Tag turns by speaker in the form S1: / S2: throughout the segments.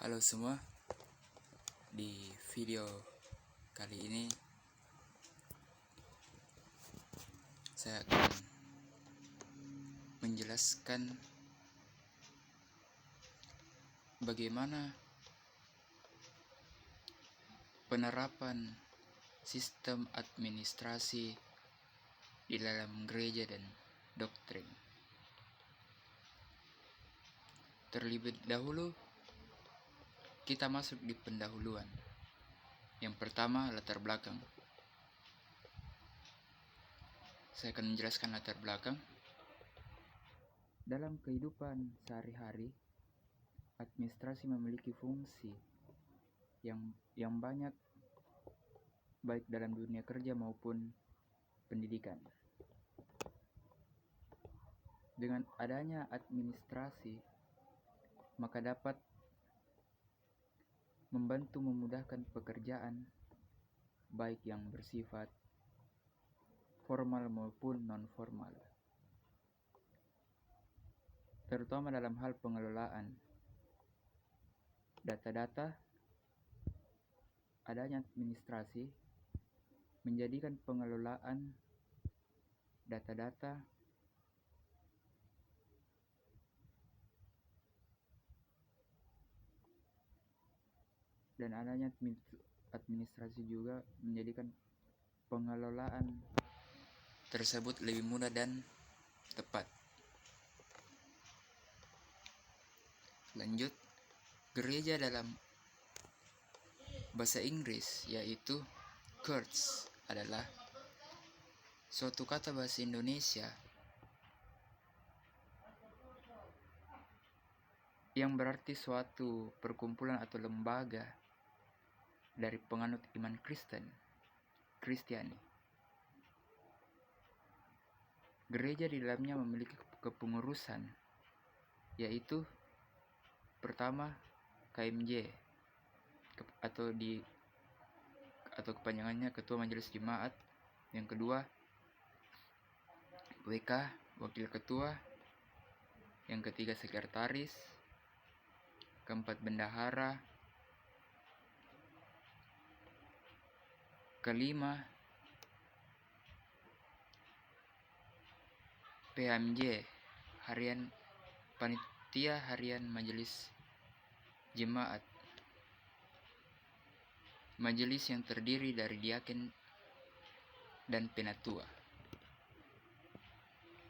S1: Halo semua, di video kali ini saya akan menjelaskan bagaimana penerapan sistem administrasi di dalam gereja dan doktrin. Terlebih dahulu, kita masuk di pendahuluan. Yang pertama, latar belakang. Saya akan menjelaskan latar belakang. Dalam kehidupan sehari-hari, administrasi memiliki fungsi yang banyak, baik dalam dunia kerja maupun pendidikan. Dengan adanya administrasi, maka dapat membantu memudahkan pekerjaan, baik yang bersifat formal maupun non-formal, terutama dalam hal pengelolaan data-data. Adanya administrasi menjadikan pengelolaan data-data dan adanya administrasi juga menjadikan pengelolaan tersebut lebih mudah dan tepat. Lanjut, gereja dalam bahasa Inggris yaitu church adalah suatu kata bahasa Indonesia yang berarti suatu perkumpulan atau lembaga dari penganut iman Kristiani. Gereja di dalamnya memiliki kepengurusan, yaitu pertama KMJ atau kepanjangannya Ketua Majelis Jemaat. Yang kedua WK, Wakil Ketua. Yang ketiga Sekretaris. Keempat Bendahara. Kelima PMJ, Panitia Harian Majelis Jemaat. Majelis yang terdiri dari diaken dan penatua.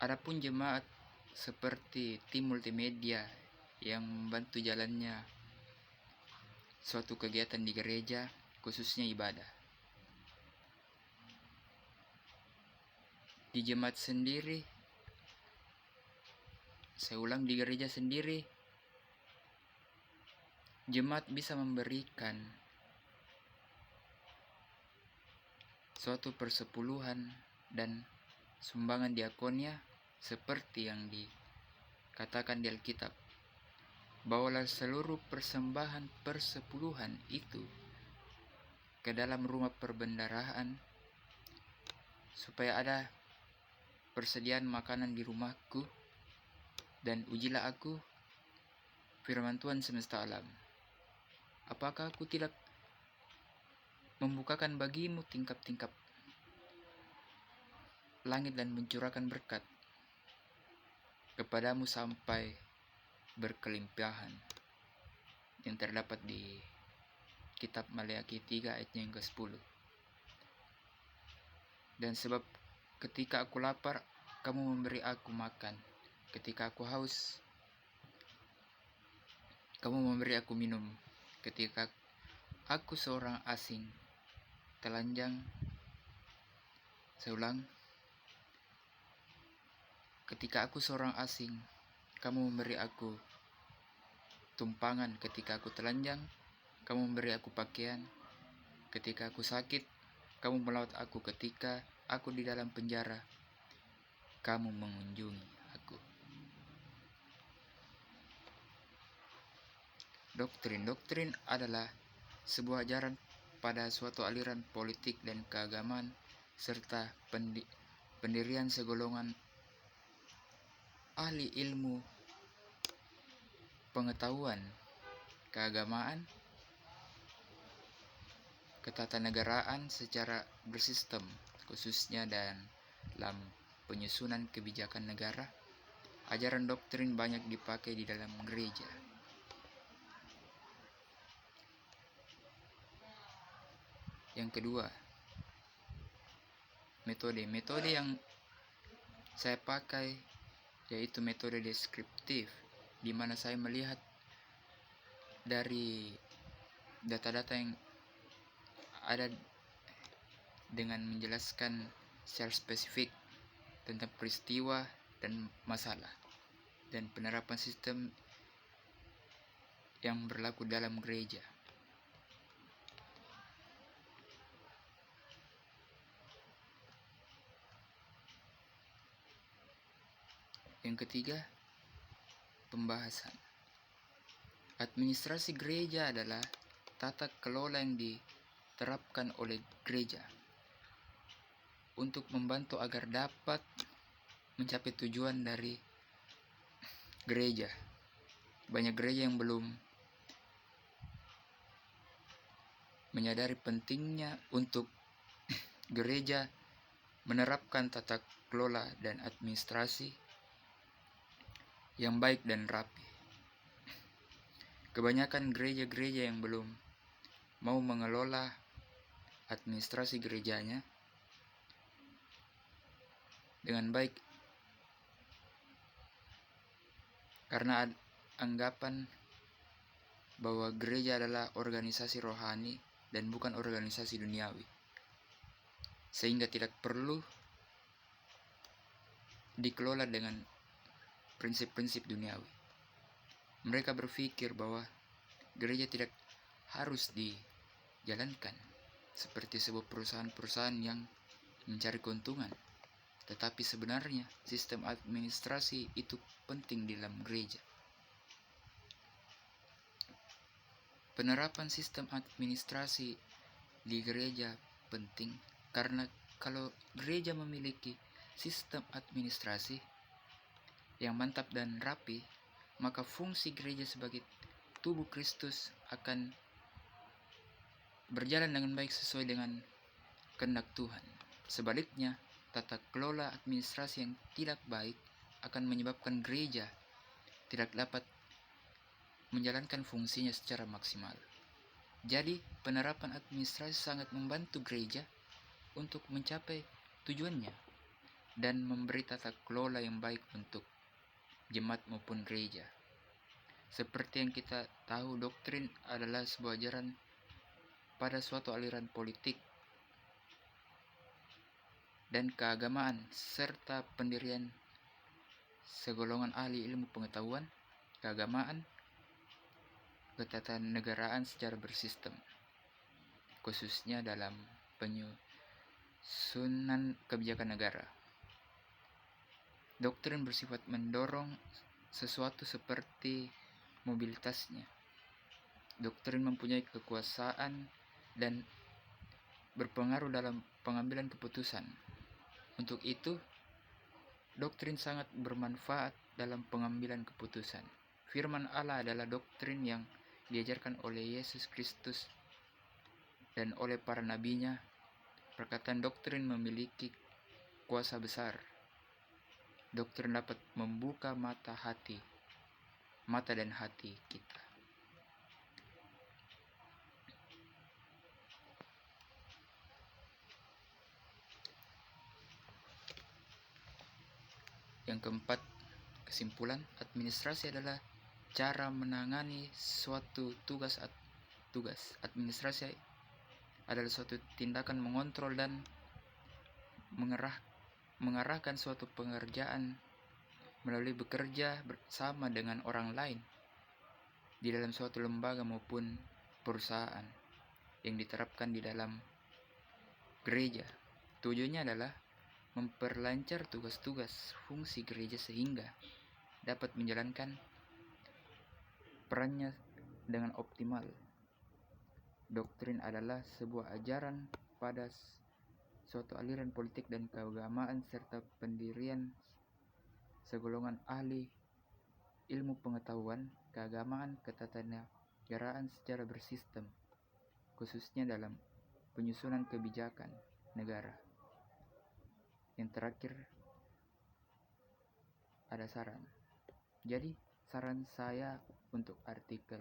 S1: Adapun jemaat seperti tim multimedia yang membantu jalannya suatu kegiatan di gereja, khususnya ibadah. Di jemaat sendiri, di gereja sendiri, jemaat bisa memberikan suatu persepuluhan dan sumbangan diakonia seperti yang dikatakan di Alkitab. Bawalah seluruh persembahan persepuluhan itu ke dalam rumah perbendaharaan, supaya ada persediaan makanan di rumahku, dan ujilah aku, firman Tuhan semesta alam. Apakah aku tidak membukakan bagimu tingkap-tingkap langit dan mencurahkan berkat kepadamu sampai berkelimpahan, yang terdapat di kitab Maleakhi 3 ayatnya yang ke-10. Dan sebab ketika aku lapar, kamu memberi aku makan. Ketika aku haus, kamu memberi aku minum. Ketika aku seorang asing, telanjang, ketika aku seorang asing, kamu memberi aku tumpangan. Ketika aku telanjang, kamu memberi aku pakaian. Ketika aku sakit, kamu melawat aku. Ketika aku di dalam penjara, kamu mengunjungi aku. Doktrin adalah sebuah ajaran pada suatu aliran politik dan keagamaan, serta pendirian segolongan ahli ilmu pengetahuan keagamaan, ketatanegaraan secara bersistem, khususnya dalam penyusunan kebijakan negara. Ajaran doktrin banyak dipakai di dalam gereja. Yang kedua, metode yang saya pakai yaitu metode deskriptif, di mana saya melihat dari data-data yang ada dengan menjelaskan secara spesifik tentang peristiwa dan masalah dan penerapan sistem yang berlaku dalam gereja. Yang ketiga, pembahasan. Administrasi gereja adalah tata kelola yang diterapkan oleh gereja untuk membantu agar dapat mencapai tujuan dari gereja. Banyak gereja yang belum menyadari pentingnya untuk gereja menerapkan tata kelola dan administrasi yang baik dan rapi. Kebanyakan gereja-gereja yang belum mau mengelola administrasi gerejanya dengan baik karena anggapan bahwa gereja adalah organisasi rohani dan bukan organisasi duniawi, sehingga tidak perlu dikelola dengan prinsip-prinsip duniawi. Mereka berpikir bahwa gereja tidak harus dijalankan seperti sebuah perusahaan-perusahaan yang mencari keuntungan, tetapi sebenarnya sistem administrasi itu penting di dalam gereja. Penerapan sistem administrasi di gereja penting karena kalau gereja memiliki sistem administrasi yang mantap dan rapi, maka fungsi gereja sebagai tubuh Kristus akan berjalan dengan baik sesuai dengan kehendak Tuhan. Sebaliknya, tata kelola administrasi yang tidak baik akan menyebabkan gereja tidak dapat menjalankan fungsinya secara maksimal. Jadi, penerapan administrasi sangat membantu gereja untuk mencapai tujuannya dan memberi tata kelola yang baik untuk jemaat maupun gereja. Seperti yang kita tahu, doktrin adalah sebuah ajaran pada suatu aliran politik dan keagamaan serta pendirian segolongan ahli ilmu pengetahuan, keagamaan, ketatanegaraan secara bersistem, khususnya dalam penyusunan kebijakan negara. Doktrin bersifat mendorong sesuatu seperti mobilitasnya. Doktrin mempunyai kekuasaan dan berpengaruh dalam pengambilan keputusan. Untuk itu, doktrin sangat bermanfaat dalam pengambilan keputusan. Firman Allah adalah doktrin yang diajarkan oleh Yesus Kristus dan oleh para nabinya. Perkataan doktrin memiliki kuasa besar. Doktrin dapat membuka mata dan hati kita. Yang keempat, kesimpulan, administrasi adalah cara menangani suatu tugas. Administrasi adalah suatu tindakan mengontrol dan mengarahkan suatu pengerjaan melalui bekerja bersama dengan orang lain di dalam suatu lembaga maupun perusahaan yang diterapkan di dalam gereja. Tujuannya adalah memperlancar tugas-tugas fungsi gereja sehingga dapat menjalankan perannya dengan optimal. Doktrin adalah sebuah ajaran pada suatu aliran politik dan keagamaan serta pendirian segolongan ahli ilmu pengetahuan, keagamaan, penyelenggaraan secara bersistem, khususnya dalam penyusunan kebijakan negara. Yang terakhir, ada saran. Jadi, saran saya untuk artikel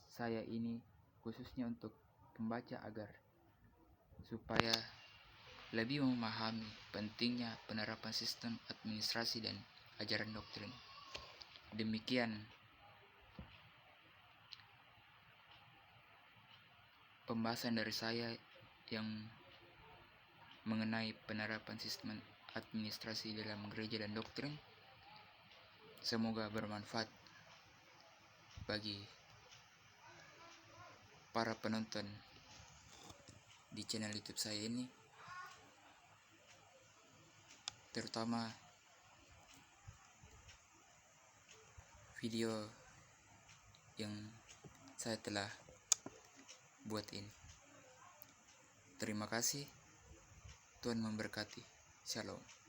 S1: saya ini khususnya untuk pembaca agar supaya lebih memahami pentingnya penerapan sistem administrasi dan ajaran doktrin. Demikian pembahasan dari saya yang mengenai penerapan sistem administrasi dalam gereja dan doktrin. Semoga bermanfaat bagi para penonton di channel YouTube saya ini, terutama video yang saya telah buat ini. Terima kasih. Tuhan memberkati. Shalom.